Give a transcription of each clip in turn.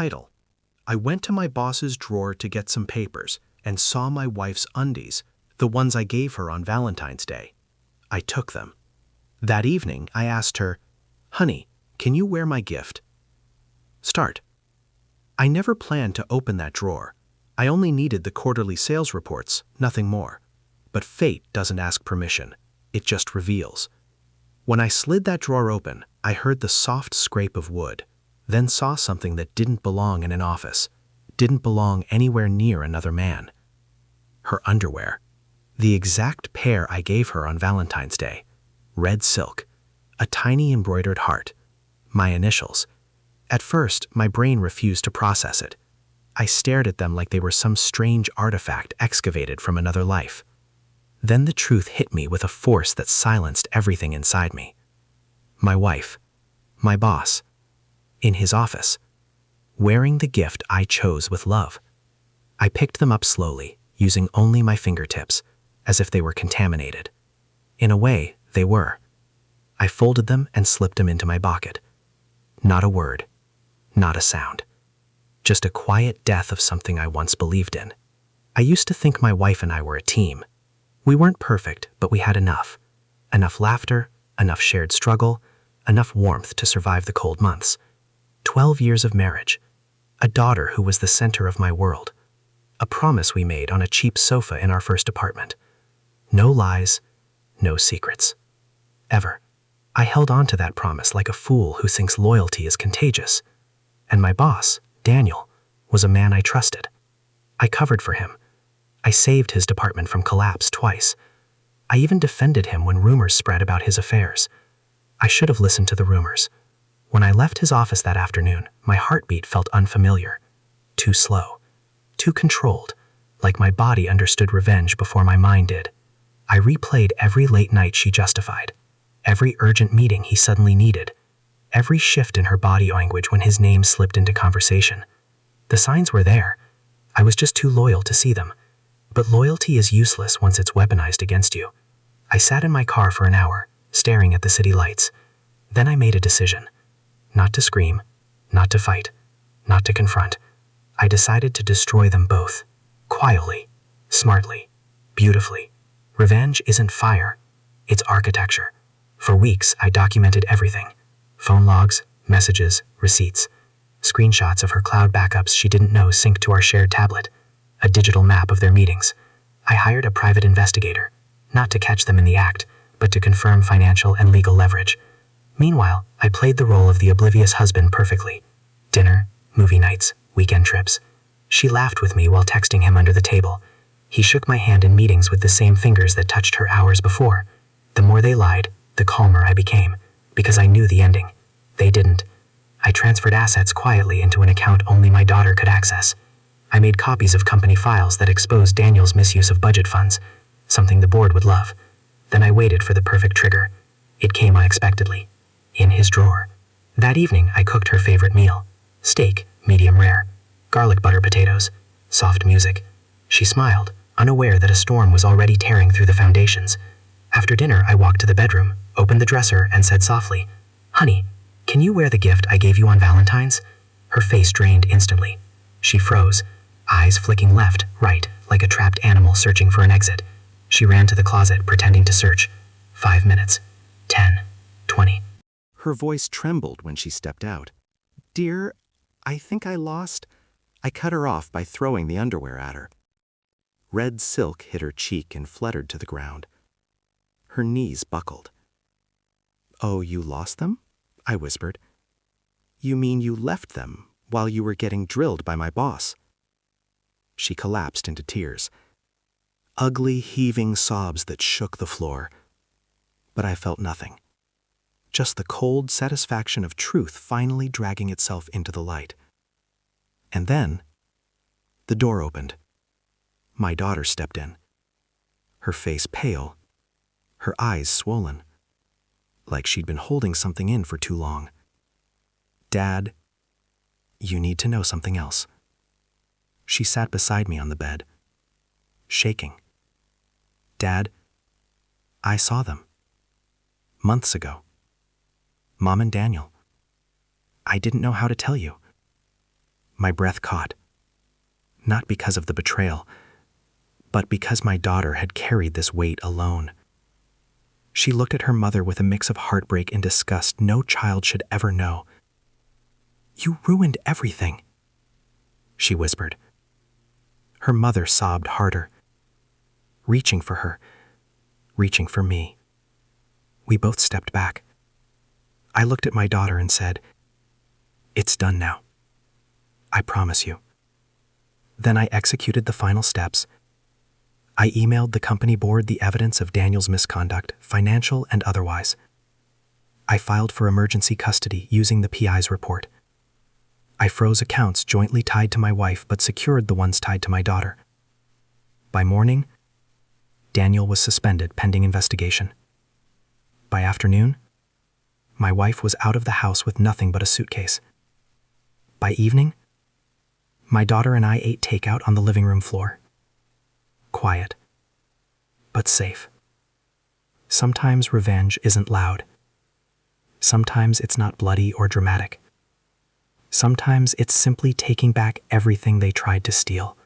Title: I went to my boss's drawer to get some papers and saw my wife's undies, the ones I gave her on Valentine's Day. I took them. That evening, I asked her, "Honey, can you wear my gift?" Start. I never planned to open that drawer. I only needed the quarterly sales reports, nothing more. But fate doesn't ask permission. It just reveals. When I slid that drawer open, I heard the soft scrape of wood, then saw something that didn't belong in an office, didn't belong anywhere near another man. Her underwear. The exact pair I gave her on Valentine's Day. Red silk. A tiny embroidered heart. My initials. At first, my brain refused to process it. I stared at them like they were some strange artifact excavated from another life. Then the truth hit me with a force that silenced everything inside me. My wife. My boss. In his office. Wearing the gift I chose with love. I picked them up slowly, using only my fingertips, as if they were contaminated. In a way, they were. I folded them and slipped them into my pocket. Not a word. Not a sound. Just a quiet death of something I once believed in. I used to think my wife and I were a team. We weren't perfect, but we had enough. Enough laughter, enough shared struggle, enough warmth to survive the cold months. 12 years of marriage. A daughter who was the center of my world. A promise we made on a cheap sofa in our first apartment. No lies, no secrets. Ever. I held on to that promise like a fool who thinks loyalty is contagious. And my boss, Daniel, was a man I trusted. I covered for him. I saved his department from collapse twice. I even defended him when rumors spread about his affairs. I should have listened to the rumors. When I left his office that afternoon, my heartbeat felt unfamiliar. Too slow. Too controlled, like my body understood revenge before my mind did. I replayed every late night she justified, every urgent meeting he suddenly needed, every shift in her body language when his name slipped into conversation. The signs were there. I was just too loyal to see them. But loyalty is useless once it's weaponized against you. I sat in my car for an hour, staring at the city lights. Then I made a decision. Not to scream, not to fight, not to confront. I decided to destroy them both. Quietly, smartly, beautifully. Revenge isn't fire. It's architecture. For weeks, I documented everything. Phone logs, messages, receipts. Screenshots of her cloud backups she didn't know synced to our shared tablet. A digital map of their meetings. I hired a private investigator, not to catch them in the act, but to confirm financial and legal leverage. Meanwhile, I played the role of the oblivious husband perfectly. Dinner, movie nights, weekend trips. She laughed with me while texting him under the table. He shook my hand in meetings with the same fingers that touched her hours before. The more they lied, the calmer I became, because I knew the ending. They didn't. I transferred assets quietly into an account only my daughter could access. I made copies of company files that exposed Daniel's misuse of budget funds, something the board would love. Then I waited for the perfect trigger. It came unexpectedly. In his drawer. That evening, I cooked her favorite meal. Steak, medium rare. Garlic butter potatoes. Soft music. She smiled, unaware that a storm was already tearing through the foundations. After dinner, I walked to the bedroom, opened the dresser, and said softly, "Honey, can you wear the gift I gave you on Valentine's?" Her face drained instantly. She froze. Eyes flicking left, right, like a trapped animal searching for an exit. She ran to the closet, pretending to search. 5 minutes. 10. 20. Her voice trembled when she stepped out. "Dear, I think I lost—" I cut her off by throwing the underwear at her. Red silk hit her cheek and fluttered to the ground. Her knees buckled. "Oh, you lost them?" I whispered. "You mean you left them while you were getting drilled by my boss?" She collapsed into tears. Ugly, heaving sobs that shook the floor. But I felt nothing. Just the cold satisfaction of truth finally dragging itself into the light. And then, the door opened. My daughter stepped in. Her face pale, her eyes swollen, like she'd been holding something in for too long. "Dad, you need to know something else." She sat beside me on the bed, shaking. "Dad, I saw them. Months ago. Mom and Daniel. I didn't know how to tell you. My breath caught. Not because of the betrayal, but because my daughter had carried this weight alone. She looked at her mother with a mix of heartbreak and disgust no child should ever know. "You ruined everything," she whispered. Her mother sobbed harder, reaching for her, reaching for me. We both stepped back. I looked at my daughter and said, "It's done now. I promise you." Then I executed the final steps. I emailed the company board the evidence of Daniel's misconduct, financial and otherwise. I filed for emergency custody using the PI's report. I froze accounts jointly tied to my wife but secured the ones tied to my daughter. By morning, Daniel was suspended pending investigation. By afternoon, my wife was out of the house with nothing but a suitcase. By evening, my daughter and I ate takeout on the living room floor. Quiet, but safe. Sometimes revenge isn't loud. Sometimes it's not bloody or dramatic. Sometimes it's simply taking back everything they tried to steal.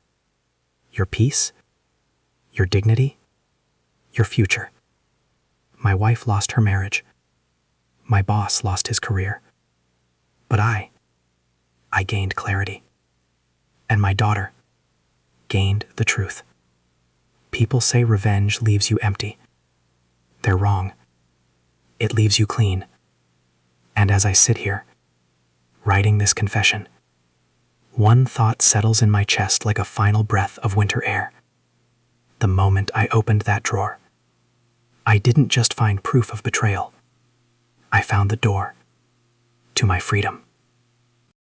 Your peace, your dignity, your future. My wife lost her marriage. My boss lost his career. But I gained clarity. And my daughter gained the truth. People say revenge leaves you empty. They're wrong. It leaves you clean. And as I sit here, writing this confession, one thought settles in my chest like a final breath of winter air. The moment I opened that drawer, I didn't just find proof of betrayal. I found the door to my freedom.